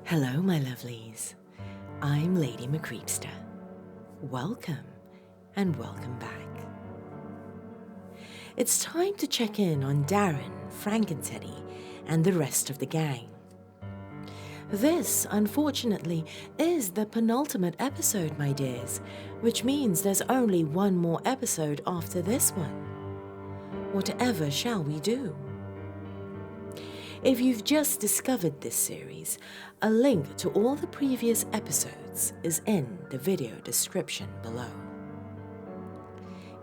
Hello, my lovelies. I'm Lady MCreepsta. Welcome and welcome back. It's time to check in on Darren, Frankenteddy, and the rest of the gang. This, unfortunately, is the penultimate episode, my dears, which means there's only one more episode after this one. Whatever shall we do? If you've just discovered this series, a link to all the previous episodes is in the video description below.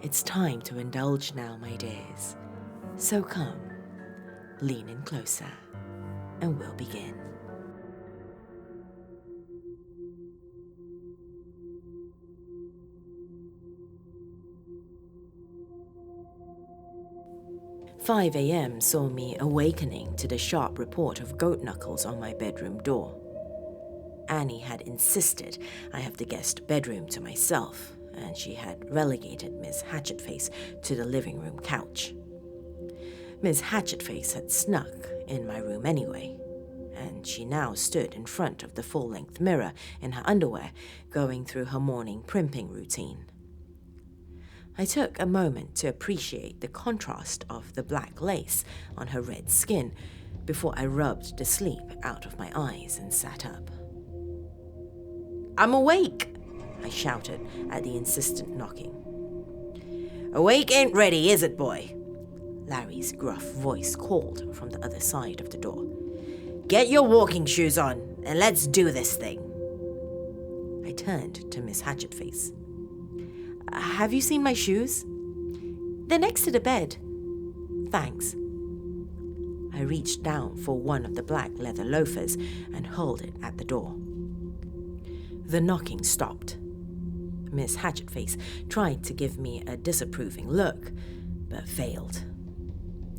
It's time to indulge now, my dears. So come, lean in closer, and we'll begin. "5 a.m. saw me awakening to the sharp report of goat knuckles on my bedroom door. Annie had insisted I have the guest bedroom to myself, and she had relegated Miss Hatchetface to the living room couch. Miss Hatchetface had snuck in my room anyway, and she now stood in front of the full-length mirror in her underwear, going through her morning primping routine. I took a moment to appreciate the contrast of the black lace on her red skin before I rubbed the sleep out of my eyes and sat up. "I'm awake!" I shouted at the insistent knocking. "Awake ain't ready, is it, boy?" Larry's gruff voice called from the other side of the door. "Get your walking shoes on and let's do this thing." I turned to Miss Hatchetface. "Have you seen my shoes?" "They're next to the bed." "Thanks." I reached down for one of the black leather loafers and hurled it at the door. The knocking stopped. Miss Hatchetface tried to give me a disapproving look, but failed,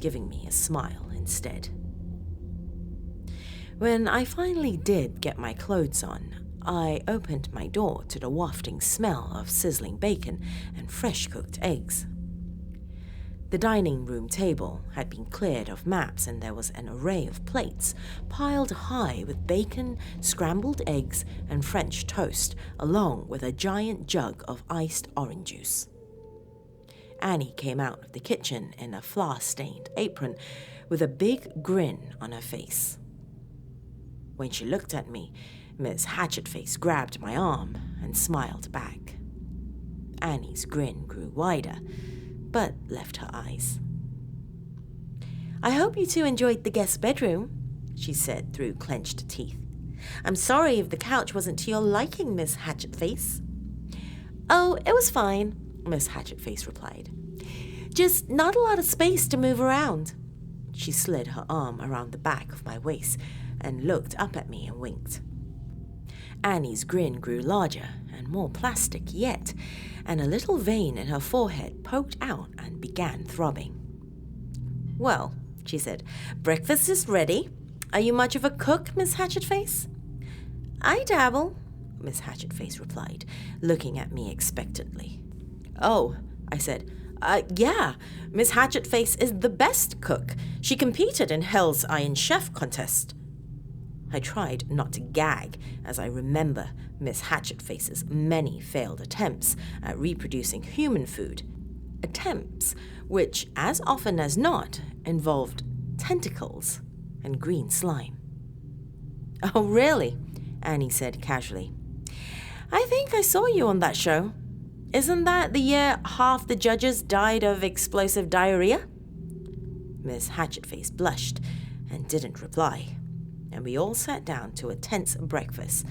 giving me a smile instead. When I finally did get my clothes on, I opened my door to the wafting smell of sizzling bacon and fresh-cooked eggs. The dining room table had been cleared of maps, and there was an array of plates piled high with bacon, scrambled eggs, and French toast, along with a giant jug of iced orange juice. Annie came out of the kitchen in a flour-stained apron with a big grin on her face. When she looked at me, Miss Hatchetface grabbed my arm and smiled back. Annie's grin grew wider, but left her eyes. "I hope you two enjoyed the guest bedroom," she said through clenched teeth. "I'm sorry if the couch wasn't to your liking, Miss Hatchetface." "Oh, it was fine," Miss Hatchetface replied. "Just not a lot of space to move around." She slid her arm around the back of my waist and looked up at me and winked. Annie's grin grew larger and more plastic yet, and a little vein in her forehead poked out and began throbbing. "Well," she said, "breakfast is ready. Are you much of a cook, Miss Hatchetface?" "I dabble," Miss Hatchetface replied, looking at me expectantly. "Oh," I said, yeah, Miss Hatchetface is the best cook. She competed in Hell's Iron Chef contest." I tried not to gag as I remember Miss Hatchetface's many failed attempts at reproducing human food, attempts which, as often as not, involved tentacles and green slime. "Oh, really?" Annie said casually. "I think I saw you on that show. Isn't that the year half the judges died of explosive diarrhea?" Miss Hatchetface blushed and didn't reply, and we all sat down to a tense breakfast,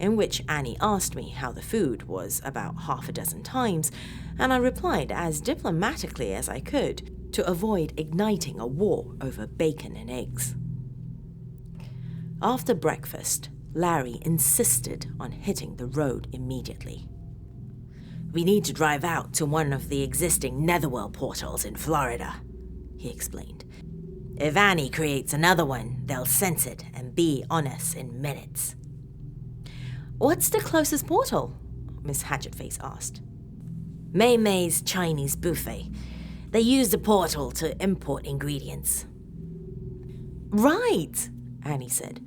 in which Annie asked me how the food was about half a dozen times, and I replied as diplomatically as I could to avoid igniting a war over bacon and eggs. After breakfast, Larry insisted on hitting the road immediately. "We need to drive out to one of the existing netherworld portals in Florida," he explained. "If Annie creates another one, they'll sense it and be on us in minutes." "What's the closest portal?" Miss Hatchetface asked. "Mei Mei's Chinese buffet. They use the portal to import ingredients." "Right," Annie said.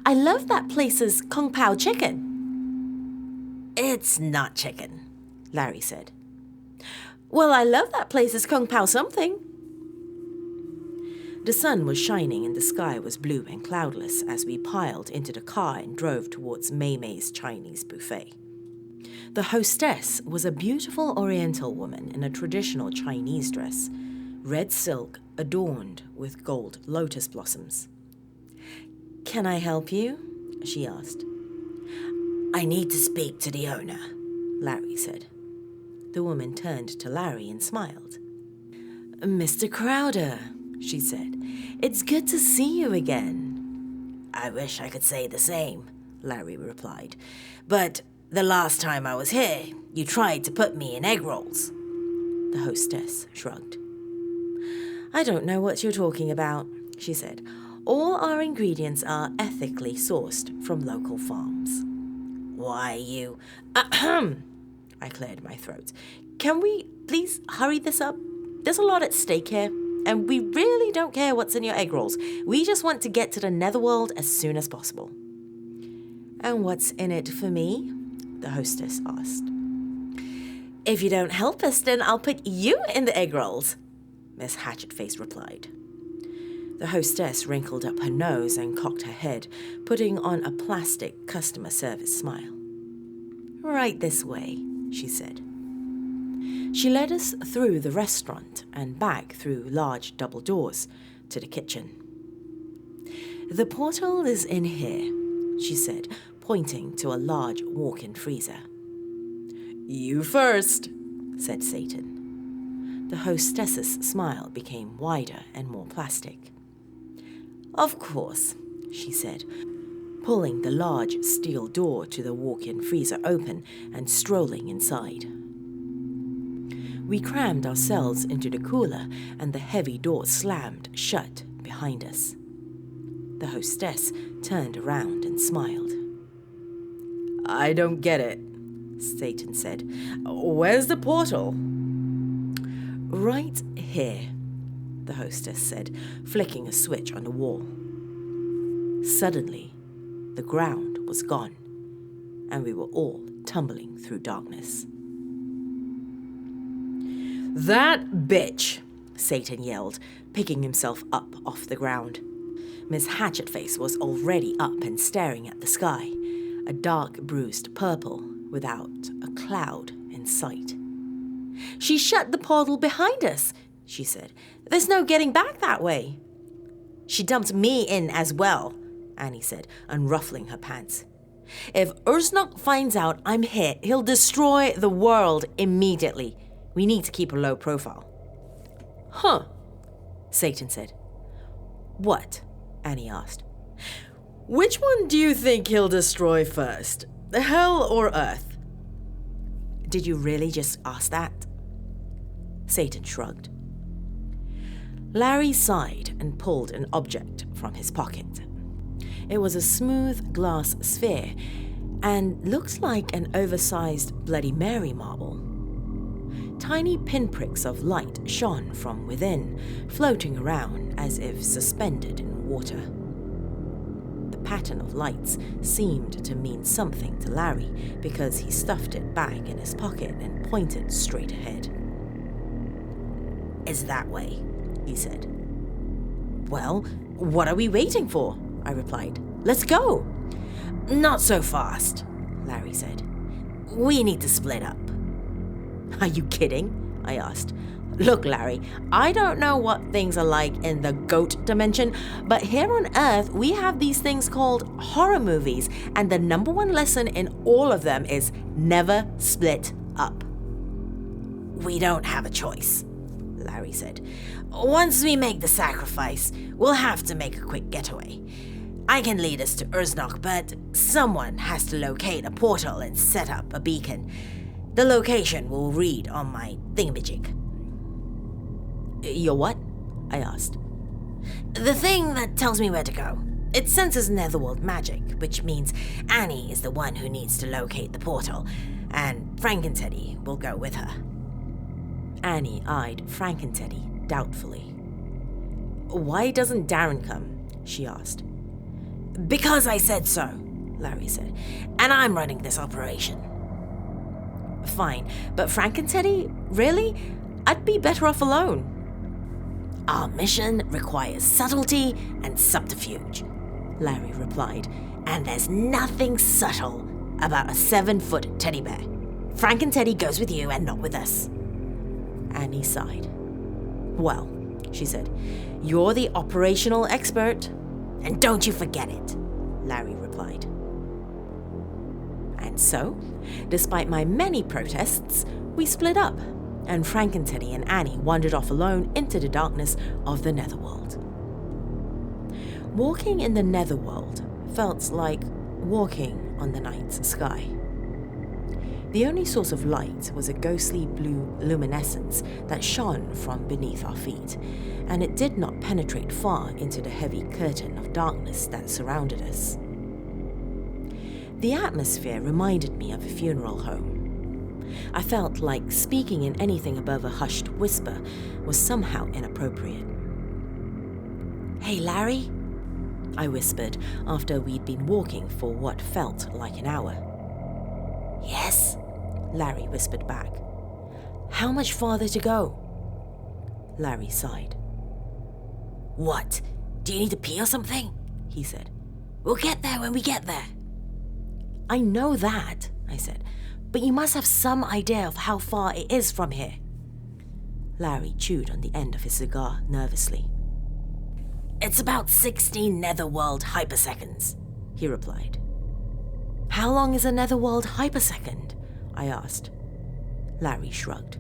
I love that place's Kung Pao chicken. It's not chicken, Larry said. Well, I love that place's Kung Pao something. The sun was shining and the sky was blue and cloudless as we piled into the car and drove towards Mei Mei's Chinese buffet. The hostess was a beautiful Oriental woman in a traditional Chinese dress, red silk adorned with gold lotus blossoms. "Can I help you?" she asked. "I need to speak to the owner," Larry said. The woman turned to Larry and smiled. "Mr. Crowder," she said, "it's good to see you again." "I wish I could say the same," Larry replied. "But the last time I was here, you tried to put me in egg rolls." The hostess shrugged. "I don't know what you're talking about," she said. "All our ingredients are ethically sourced from local farms." "Why, you... Ahem!" I cleared my throat. "Can we please hurry this up? There's a lot at stake here, and we really don't care what's in your egg rolls. We just want to get to the netherworld as soon as possible." "And what's in it for me?" the hostess asked. "If you don't help us, then I'll put you in the egg rolls," Miss Hatchetface replied. The hostess wrinkled up her nose and cocked her head, putting on a plastic customer service smile. "Right this way," she said. She led us through the restaurant and back through large double doors to the kitchen. "The portal is in here," she said, pointing to a large walk-in freezer. "You first," said Satan. The hostess's smile became wider and more plastic. "Of course," she said, pulling the large steel door to the walk-in freezer open and strolling inside. We crammed ourselves into the cooler and the heavy door slammed shut behind us. The hostess turned around and smiled. "I don't get it," Satan said. "Where's the portal?" "Right here," the hostess said, flicking a switch on the wall. Suddenly, the ground was gone, and we were all tumbling through darkness. "That bitch!" Satan yelled, picking himself up off the ground. Miss Hatchetface was already up and staring at the sky, a dark bruised purple without a cloud in sight. "She shut the portal behind us," she said. "There's no getting back that way." "She dumped me in as well," Annie said, unruffling her pants. "If Ursnok finds out I'm here, he'll destroy the world immediately. We need to keep a low profile." "Huh," Satan said. "What?" Annie asked. "Which one do you think he'll destroy first? Hell or Earth?" "Did you really just ask that?" Satan shrugged. Larry sighed and pulled an object from his pocket. It was a smooth glass sphere and looked like an oversized Bloody Mary marble. Tiny pinpricks of light shone from within, floating around as if suspended in water. The pattern of lights seemed to mean something to Larry because he stuffed it back in his pocket and pointed straight ahead. "It's that way," he said. "Well, what are we waiting for?" I replied. "Let's go." "Not so fast," Larry said. "We need to split up." "Are you kidding?" I asked. "Look, Larry, I don't know what things are like in the goat dimension, but here on Earth we have these things called horror movies, and the number one lesson in all of them is never split up." "We don't have a choice," Larry said. "Once we make the sacrifice, we'll have to make a quick getaway. I can lead us to Ursnok, but someone has to locate a portal and set up a beacon. The location will read on my thingamajig." "Your what?" I asked. "The thing that tells me where to go. It senses netherworld magic, which means Annie is the one who needs to locate the portal, and Frankenteddy will go with her." Annie eyed Frankenteddy doubtfully. "Why doesn't Darren come?" she asked. Because I said so, Larry said. And I'm running this operation. Fine, but Frank and Teddy? Really? I'd be better off alone. Our mission requires subtlety and subterfuge, Larry replied. And there's nothing subtle about a 7-foot teddy bear. Frank and Teddy goes with you and not with us. Annie sighed. Well, she said, you're the operational expert. And don't you forget it, Larry replied. And so, despite my many protests, we split up, and Frank and Teddy and Annie wandered off alone into the darkness of the netherworld. Walking in the netherworld felt like walking on the night sky. The only source of light was a ghostly blue luminescence that shone from beneath our feet, and it did not penetrate far into the heavy curtain of darkness that surrounded us. The atmosphere reminded me of a funeral home. I felt like speaking in anything above a hushed whisper was somehow inappropriate. Hey, Larry, I whispered after we'd been walking for what felt like an hour. Yes, Larry whispered back. How much farther to go? Larry sighed. What? Do you need to pee or something? He said. We'll get there when we get there. I know that, I said, but you must have some idea of how far it is from here. Larry chewed on the end of his cigar nervously. It's about 16 netherworld hyperseconds, he replied. How long is a netherworld hypersecond? I asked. Larry shrugged.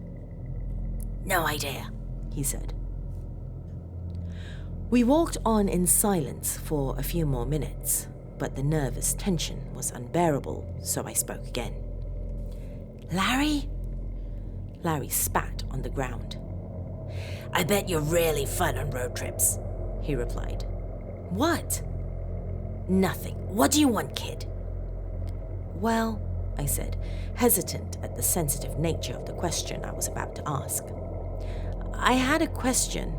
No idea, he said. We walked on in silence for a few more minutes, but the nervous tension was unbearable, so I spoke again. Larry? Larry spat on the ground. I bet you're really fun on road trips, he replied. What? Nothing. What do you want, kid? Well, I said, hesitant at the sensitive nature of the question I was about to ask. I had a question.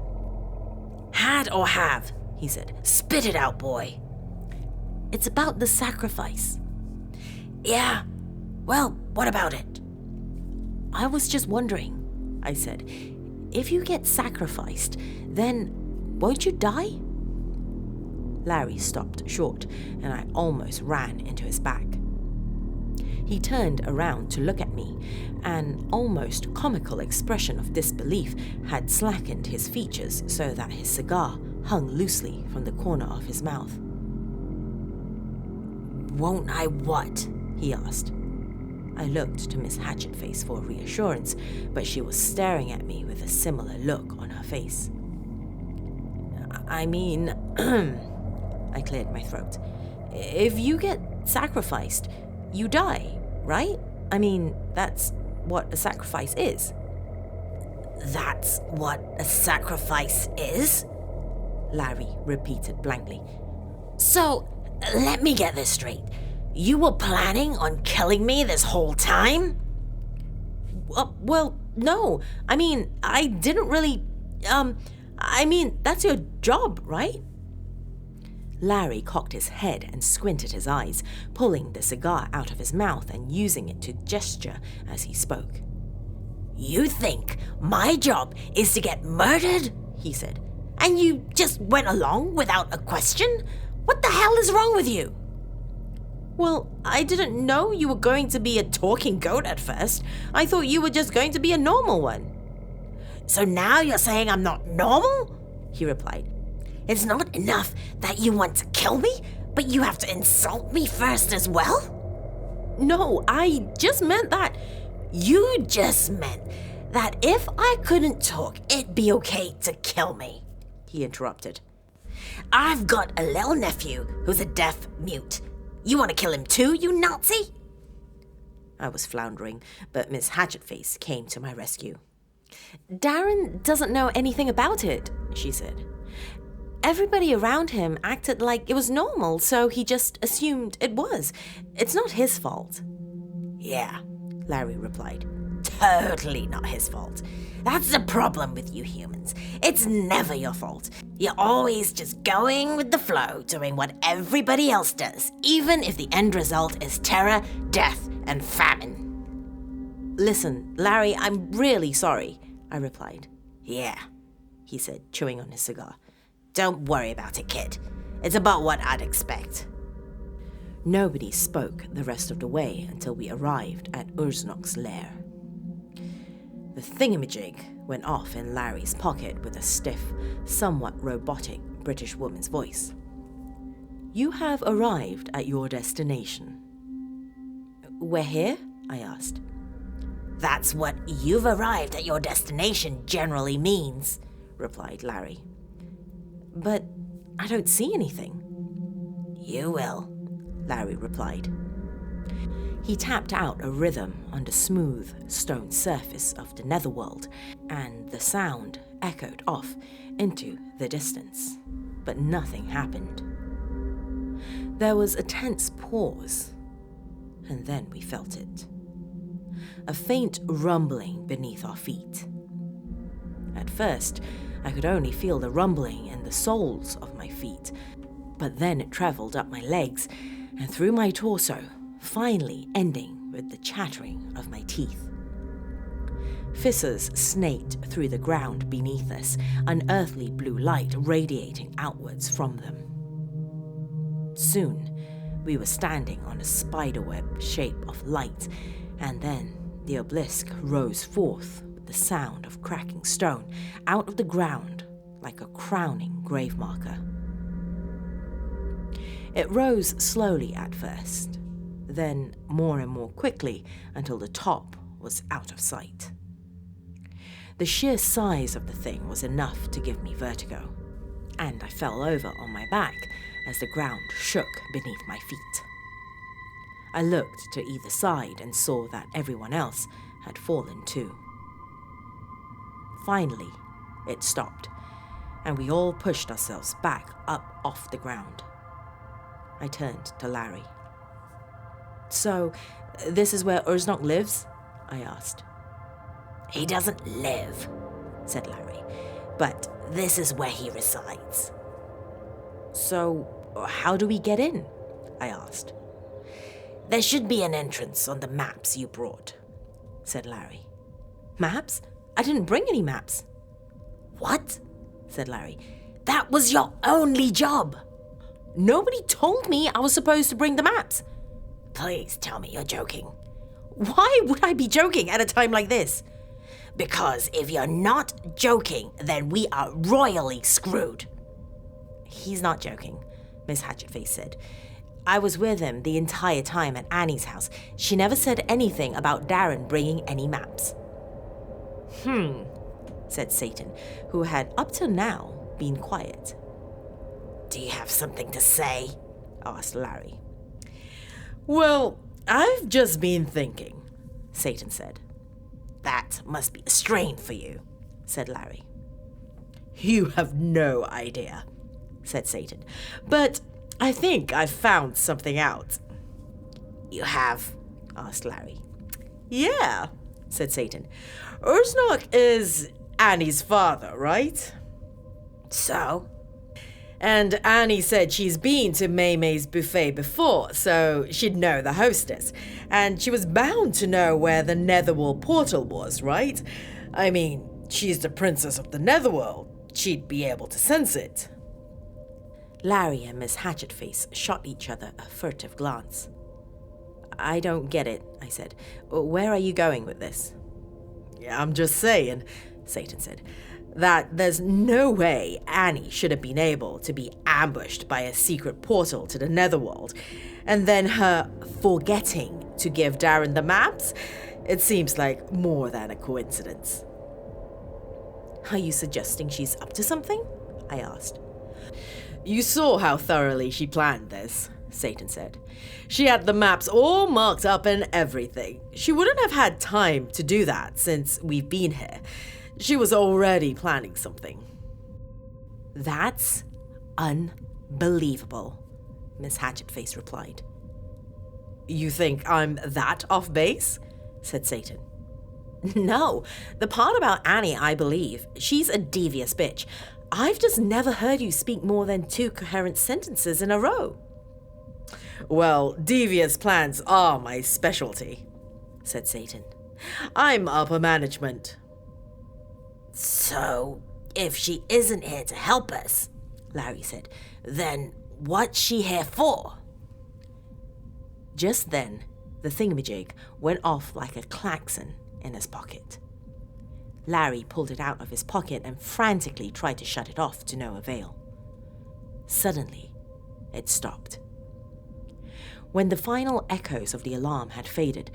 Had or have, he said. Spit it out, boy. It's about the sacrifice. Yeah, well, what about it? I was just wondering, I said. If you get sacrificed, then won't you die? Larry stopped short, and I almost ran into his back. He turned around to look at me. An almost comical expression of disbelief had slackened his features so that his cigar hung loosely from the corner of his mouth. Won't I what? He asked. I looked to Miss Hatchetface for reassurance, but she was staring at me with a similar look on her face. I mean, I cleared my throat. If you get sacrificed, you die, right? I mean, that's what a sacrifice is. That's what a sacrifice is? Larry repeated blankly. So, let me get this straight. You were planning on killing me this whole time? Well, no. I mean, I didn't really... that's your job, right? Larry cocked his head and squinted his eyes, pulling the cigar out of his mouth and using it to gesture as he spoke. You think my job is to get murdered? He said. And you just went along without a question? What the hell is wrong with you? Well, I didn't know you were going to be a talking goat at first. I thought you were just going to be a normal one. So now you're saying I'm not normal? He replied. It's not enough that you want to kill me, but you have to insult me first as well? No, I just meant that... You just meant that if I couldn't talk, it'd be okay to kill me, he interrupted. I've got a little nephew who's a deaf mute. You want to kill him too, you Nazi? I was floundering, but Miss Hatchetface came to my rescue. Darren doesn't know anything about it, she said. Everybody around him acted like it was normal, so he just assumed it was. It's not his fault. Yeah, Larry replied. Totally not his fault. That's the problem with you humans. It's never your fault. You're always just going with the flow, doing what everybody else does, even if the end result is terror, death, and famine. Listen, Larry, I'm really sorry, I replied. Yeah, he said, chewing on his cigar. Don't worry about it, kid. It's about what I'd expect. Nobody spoke the rest of the way until we arrived at Ursnok's lair. The thingamajig went off in Larry's pocket with a stiff, somewhat robotic British woman's voice. You have arrived at your destination. We're here? I asked. That's what "you've arrived at your destination" generally means, replied Larry. But I don't see anything. You will, Larry replied. He tapped out a rhythm on the smooth stone surface of the netherworld, and the sound echoed off into the distance, but nothing happened. There was a tense pause, and then we felt it. A faint rumbling beneath our feet. At first, I could only feel the rumbling in the soles of my feet, but then it traveled up my legs and through my torso, finally ending with the chattering of my teeth. Fissures snaked through the ground beneath us, unearthly blue light radiating outwards from them. Soon, we were standing on a spiderweb shape of light, and then the obelisk rose forth with the sound of cracking stone out of the ground like a crowning grave marker. It rose slowly at first, then more and more quickly until the top was out of sight. The sheer size of the thing was enough to give me vertigo, and I fell over on my back as the ground shook beneath my feet. I looked to either side and saw that everyone else had fallen too. Finally, it stopped, and we all pushed ourselves back up off the ground. I turned to Larry. So, this is where Ursnok lives? I asked. He doesn't live, said Larry, but this is where he resides. So, how do we get in? I asked. There should be an entrance on the maps you brought, said Larry. Maps? I didn't bring any maps. What? Said Larry. That was your only job. Nobody told me I was supposed to bring the maps. Please tell me you're joking. Why would I be joking at a time like this? Because if you're not joking, then we are royally screwed. He's not joking, Miss Hatchetface said. I was with him the entire time at Annie's house. She never said anything about Darren bringing any maps. Said Satan, who had up till now been quiet. Do you have something to say? Asked Larry. Well, I've just been thinking, Satan said. That must be a strain for you, said Larry. You have no idea, said Satan. But I think I've found something out. You have? Asked Larry. Yeah, said Satan. Ursnok is Annie's father, right? So? And Annie said she's been to May's buffet before, so she'd know the hostess. And she was bound to know where the Netherworld portal was, right? I mean, she's the princess of the Netherworld. She'd be able to sense it. Larry and Miss Hatchetface shot each other a furtive glance. I don't get it, I said. Where are you going with this? Yeah, I'm just saying, Satan said, that there's no way Annie should have been able to be ambushed by a secret portal to the Netherworld, and then her forgetting to give Darren the maps. It seems like more than a coincidence. Are you suggesting she's up to something? I asked. You saw how thoroughly she planned this, Satan said. She had the maps all marked up and everything. She wouldn't have had time to do that since we've been here. She was already planning something. That's unbelievable, Miss Hatchetface replied. You think I'm that off base? Said Satan. No, the part about Annie, I believe. She's a devious bitch. I've just never heard you speak more than 2 coherent sentences in a row. Well, devious plans are my specialty, said Satan. I'm upper management. So, if she isn't here to help us, Larry said, then what's she here for? Just then, the thingamajig went off like a klaxon in his pocket. Larry pulled it out of his pocket and frantically tried to shut it off to no avail. Suddenly, it stopped. When the final echoes of the alarm had faded,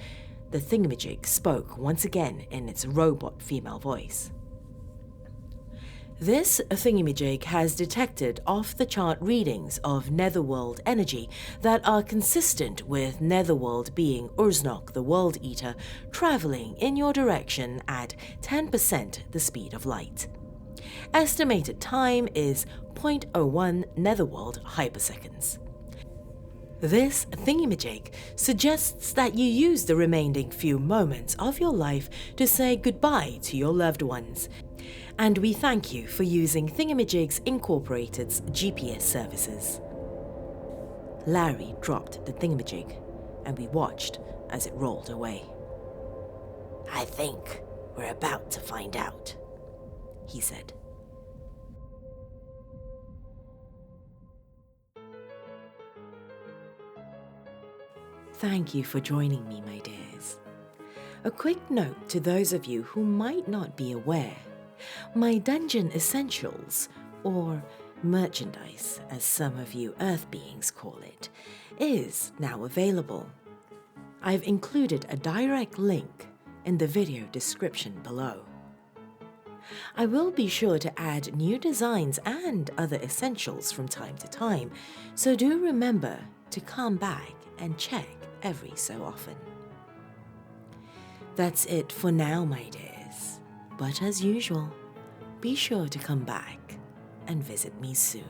the thingamajig spoke once again in its robot female voice. This thingamajig has detected off-the-chart readings of netherworld energy that are consistent with netherworld being Ursnok the World Eater traveling in your direction at 10% the speed of light. Estimated time is 0.01 netherworld hyperseconds. This thingamajig suggests that you use the remaining few moments of your life to say goodbye to your loved ones. And we thank you for using Thingamajigs Incorporated's GPS services. Larry dropped the thingamajig, and we watched as it rolled away. I think we're about to find out, he said. Thank you for joining me, my dears. A quick note to those of you who might not be aware. My dungeon essentials, or merchandise as some of you earth beings call it, is now available. I've included a direct link in the video description below. I will be sure to add new designs and other essentials from time to time, so do remember to come back and check every so often. That's it for now, my dears. But as usual, be sure to come back and visit me soon.